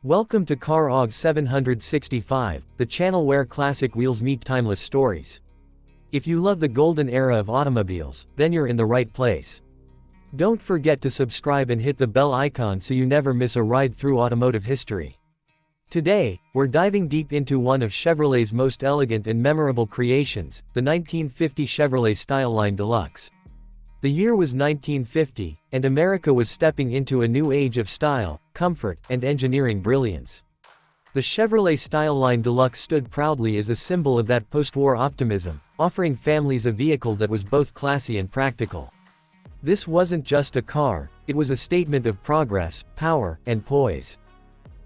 Welcome to Car Og 765, the channel where classic wheels meet timeless stories. If you love the golden era of automobiles, then you're in the right place. Don't forget to subscribe and hit the bell icon so you never miss a ride through automotive history. Today, we're diving deep into one of Chevrolet's most elegant and memorable creations, the 1950 Chevrolet Styleline Deluxe. The year was 1950, and America was stepping into a new age of style, comfort, and engineering brilliance. The Chevrolet Styleline Deluxe stood proudly as a symbol of that post-war optimism, offering families a vehicle that was both classy and practical. This wasn't just a car, it was a statement of progress, power, and poise.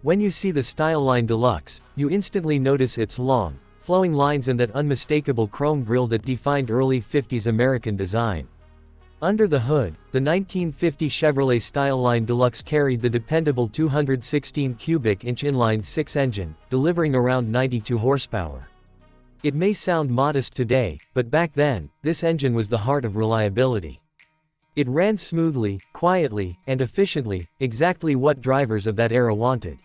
When you see the Styleline Deluxe, you instantly notice its long, flowing lines and that unmistakable chrome grille that defined early 50s American design. Under the hood, the 1950 Chevrolet Styleline Deluxe carried the dependable 216 cubic inch inline-six engine, delivering around 92 horsepower. It may sound modest today, but back then, this engine was the heart of reliability. It ran smoothly, quietly, and efficiently, exactly what drivers of that era wanted.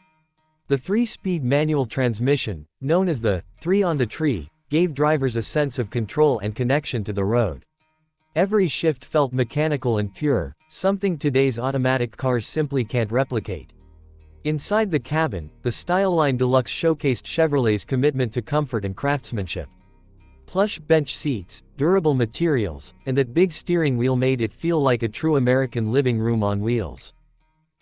The 3-speed manual transmission, known as the 3 on the tree, gave drivers a sense of control and connection to the road. Every shift felt mechanical and pure, something today's automatic cars simply can't replicate. Inside the cabin, the Styleline Deluxe showcased Chevrolet's commitment to comfort and craftsmanship. Plush bench seats, durable materials, and that big steering wheel made it feel like a true American living room on wheels.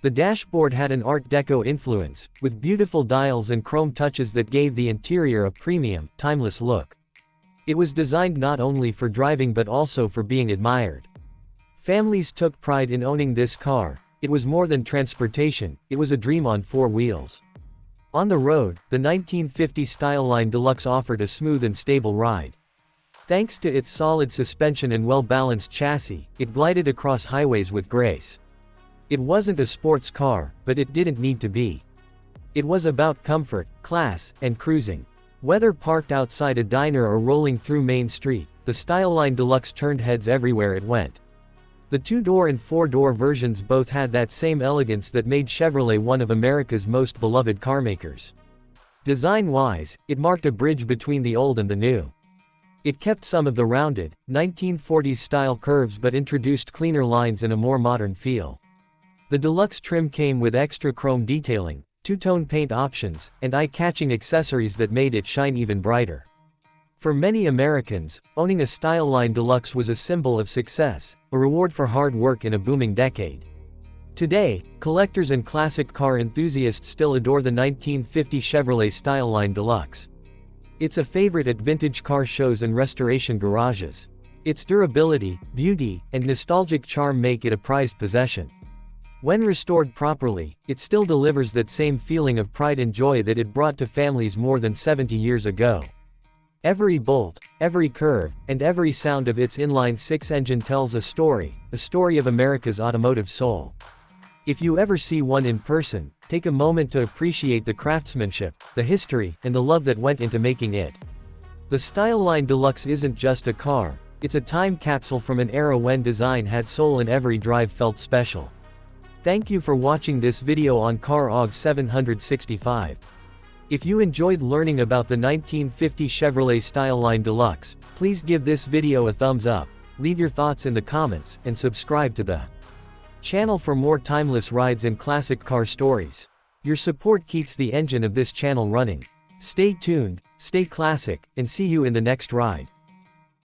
The dashboard had an Art Deco influence, with beautiful dials and chrome touches that gave the interior a premium, timeless look. It was designed not only for driving but also for being admired. Families took pride in owning this car. It was more than transportation, it was a dream on four wheels. On the road, the 1950 Styleline Deluxe offered a smooth and stable ride. Thanks to its solid suspension and well-balanced chassis, it glided across highways with grace. It wasn't a sports car, but it didn't need to be. It was about comfort, class, and cruising. Whether parked outside a diner or rolling through Main Street, the Styleline Deluxe turned heads everywhere it went. The 2-door and 4-door versions both had that same elegance that made Chevrolet one of America's most beloved carmakers. Design-wise, it marked a bridge between the old and the new. It kept some of the rounded, 1940s style curves but introduced cleaner lines and a more modern feel. The Deluxe trim came with extra chrome detailing, two-tone paint options, and eye-catching accessories that made it shine even brighter. For many Americans, owning a Styleline Deluxe was a symbol of success, a reward for hard work in a booming decade. Today, collectors and classic car enthusiasts still adore the 1950 Chevrolet Styleline Deluxe. It's a favorite at vintage car shows and restoration garages. Its durability, beauty, and nostalgic charm make it a prized possession. When restored properly, it still delivers that same feeling of pride and joy that it brought to families more than 70 years ago. Every bolt, every curve, and every sound of its inline-six engine tells a story of America's automotive soul. If you ever see one in person, take a moment to appreciate the craftsmanship, the history, and the love that went into making it. The Styleline Deluxe isn't just a car, it's a time capsule from an era when design had soul and every drive felt special. Thank you for watching this video on Car Og 765. If you enjoyed learning about the 1950 Chevrolet Styleline Deluxe, please give this video a thumbs up, leave your thoughts in the comments, and subscribe to the channel for more timeless rides and classic car stories. Your support keeps the engine of this channel running. Stay tuned, stay classic, and see you in the next ride.